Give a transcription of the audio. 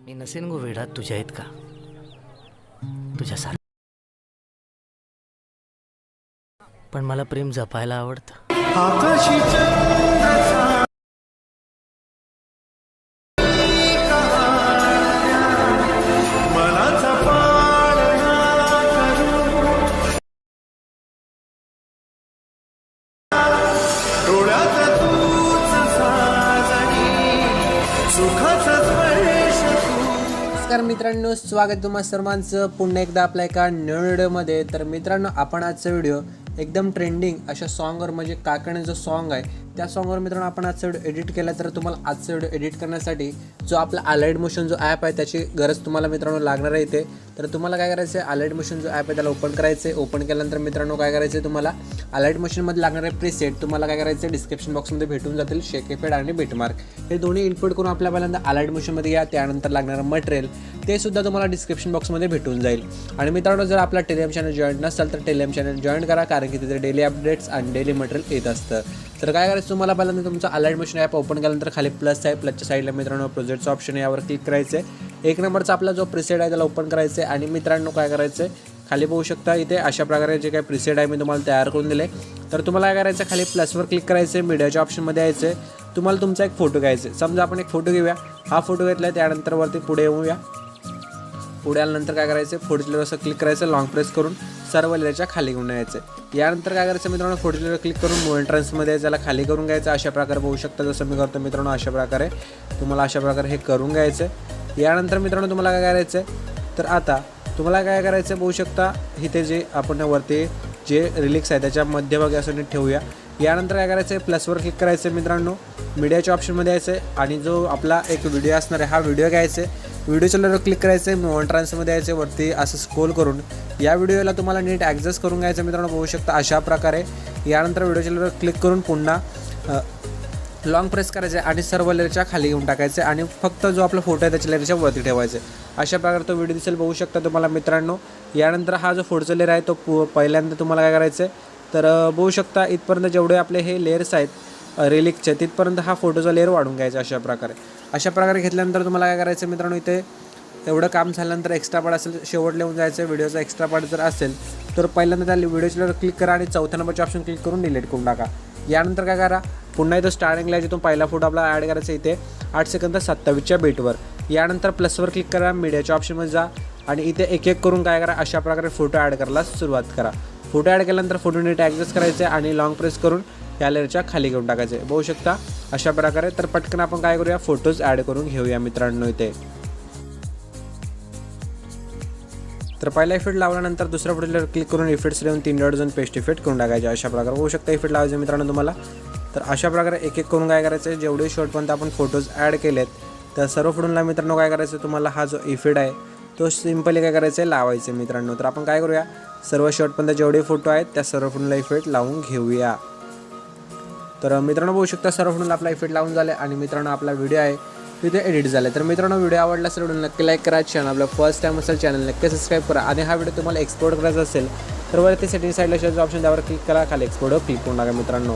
मी नसेन गो वेडात तुझ्या इतका तुझ्यासारखं, पण मला प्रेम जपायला आवडतं. आकाशी चंद्राचा मनाचा पाळणा करू, डोळ्यात तूच साजणी, सुखाचा स्पर्श तू. नमस्कार मित्रांनो, स्वागत तुम्हा सर्वांचं पुन्हा एकदा आपल्या एका नवीन व्हिडिओमध्ये. तर मित्रांनो, आपण आजचा व्हिडिओ एकदम ट्रेंडिंग अशा सॉन्गवर म्हणजे काकणे जो सॉन्ग आहे त्या सॉन्गवर मित्रांनो आपण आजचा व्हिडिओ एडिट केला. तर तुम्हाला आजचा व्हिडिओ एडिट करण्यासाठी जो आपला अलाइड मोशन जो ॲप आहे त्याची गरज तुम्हाला मित्रांनो लागणार आहे इथे. तर तुम्हाला काय करायचं आहे, अलाइड मोशन जो ॲप आहे त्याला ओपन करायचं आहे. ओपन केल्यानंतर मित्रांनो काय करायचं आहे, तुम्हाला अलाइड मोशनमध्ये लागणारे प्रीसेट तुम्हाला काय करायचं आहे डिस्क्रिप्शन बॉक्समध्ये भेटून जातील. शेक इफेक्ट आणि बीटमार्क हे दोन्ही इनपुट करून आपल्या पहिल्यांदा अलाइड मोशनमध्ये या. त्यानंतर लागणारं मटेरियल ते सुद्धा तुम्हाला डिस्क्रिप्शन बॉक्समध्ये भेटून जाईल. आणि मित्रांनो, जर आपला टेलिग्राम चॅनल जॉईन नसेल तर टेलिग्राम चॅनल जॉईन करा, कारण की तिथे डेली अपडेट्स आणि डेली मटेरियल येत असतं. तर काय करायचं, तुम्हाला पहिल्यांदा तुमचं अलाइड मोशन ॲप ओपन केल्यानंतर खाली प्लस आहे, प्लसच्या साईडला मित्रांनो प्रोजेक्टचं ऑप्शन आहे, यावर क्लिक करायचं आहे. एक नंबरचा आपला जो प्रिसेट आहे त्याला ओपन करायचं आहे. आणि मित्रांनो काय करायचं आहे, खाली बघू शकता इथे अशा प्रकारे जे काही प्रिसेट आहे मी तुम्हाला तयार करून दिले. तर तुम्हाला काय करायचं, खाली प्लसवर क्लिक करायचं आहे, मीडियाच्या ऑप्शनमध्ये यायचं आहे. तुम्हाला तुमचा एक फोटो घ्यायचा आहे. समजा आपण एक फोटो घेऊया, हा फोटो घेतला आहे. त्यानंतर वरती पुढे येऊया. पुढे आल्यानंतर काय करायचं, फोटोवर असं क्लिक करायचं, लॉंग प्रेस करून सर्व लेअरच्या खाली घेऊन यायचं. यानंतर काय करायचं मित्रांनो, फोटोवर क्लिक करून मूव एंट्रन्समध्ये त्याला खाली करून घ्यायचं. अशा प्रकारे बघू शकता जसं मी करतो मित्रांनो, अशा प्रकारे तुम्हाला अशा प्रकारे हे करून घ्यायचं. यानंतर मित्रांनो तुम्हाला काय करायचं आहे, तर आता तुम्हाला काय करायचं बघू शकता इथे जे आपण वरती जे रिलिक्स आहे त्याच्या मध्यभागी असं नीट ठेवूया. यानंतर काय करायचं आहे, प्लसवर क्लिक करायचं आहे मित्रांनो, मीडियाच्या ऑप्शनमध्ये यायचं आहे. आणि जो आपला एक व्हिडिओ असणार आहे हा व्हिडिओ घ्यायचा आहे. व्हिडिओच्या लेअरवर क्लिक करायचं आहे, मूव ट्रान्समध्ये यायचं वरती असं स्क्रोल करून या व्हिडिओला तुम्हाला नीट ॲडजस्ट करून घ्यायचं मित्रांनो, बघू शकता अशा प्रकारे. यानंतर व्हिडिओच्या लेअरवर क्लिक करून पुन्हा लॉंग प्रेस करायचं आहे आणि सर्व लेअरच्या खाली घेऊन टाकायचं आणि फक्त जो आपला फोटो आहे त्याच्या लेअरच्या वरती ठेवायचं आहे. अशा प्रकारे तो व्हिडिओ दिसेल, बघू शकता तुम्हाला मित्रांनो. यानंतर हा जो फोटोचा लेअर आहे तो पहिल्यांदा तुम्हाला काय करायचं आहे, तर बघू शकता इथपर्यंत जेवढे आपले हे लेअर्स आहेत रिलिक्सचे तिथपर्यंत हा फोटोचा लेअर वाढून घ्यायचा. अशा प्रकारे घेतल्यानंतर तुम्हाला काय करायचं मित्रांनो, इथे एवढं काम झाल्यानंतर एक्स्ट्रा पार्ट असेल शेवट लिहून जायचं. व्हिडिओचा एक्स्ट्रा पार्ट जर असेल तर पहिल्यांदा त्या व्हिडिओच्या क्लिक करा आणि चौथ्या नंबरचे ऑप्शन क्लिक करून डिलीट करून टाका. यानंतर काय करा, पुन्हा इथं स्टार्टिंगला जिथून पहिला फोटो आपला ॲड करायचा इथे 8 सेकंद 27च्या बीटवर. यानंतर प्लसवर क्लिक करा, मीडियाच्या ऑप्शनमध्ये जा आणि इथे एक एक करून काय करा, अशा प्रकारे फोटो ॲड करायला सुरुवात करा. फोटो ॲड केल्यानंतर फोटो नीट ॲडजस्ट करायचे आणि लॉंग प्रेस करून या लेअरच्या खाली घेऊन टाकायचे, बघू शकता अशा प्रकारे. तर पटकन आपण काय करूया, फोटोज ॲड करून घेऊया मित्रांनो इथे. तर पहिला इफेक्ट लावल्यानंतर दुसऱ्या फोटोवर क्लिक करून इफेक्ट्स लिहून 3 डॉट जाऊन पेस्ट इफेक्ट करून टाकायचे. अशा प्रकारे बघू शकता इफेक्ट लावायचे मित्रांनो तुम्हाला. तर अशा प्रकारे एक एक करून काय करायचं, जेवढे शॉर्टपर्यंत आपण फोटोज ॲड केलेत तर सर्व फोटोला मित्रांनो काय करायचं, तुम्हाला हा जो इफेक्ट आहे तो सिम्पली काय करायचं आहे लावायचं मित्रांनो. तर आपण काय करूया, सर्व शॉर्टपर्यंत जेवढे फोटो आहेत त्या सर्व फोटोला इफेक्ट लावून घेऊया. तर मित्रांनो बघू शकता सर्व फोटोला आपला इफेक्ट लावून झाले आणि मित्रांनो आपला व्हिडिओ आहे तिथे एडिट झाला. तर मित्रांनो व्हिडिओ आवडला असेल व्हिडिओ नक्की लाईक करा. चॅनल आपला फर्स्ट टाईम असेल चॅनल नक्की सबस्क्राईब करा. आणि हा व्हिडिओ तुम्हाला एक्सपोर्ट करायचा असेल तर वरती सेटिंग साईडला शेअरचा ऑप्शन त्यावर क्लिक करा, खाली एक्सपोर्टवर क्लिक करून टाका मित्रांनो.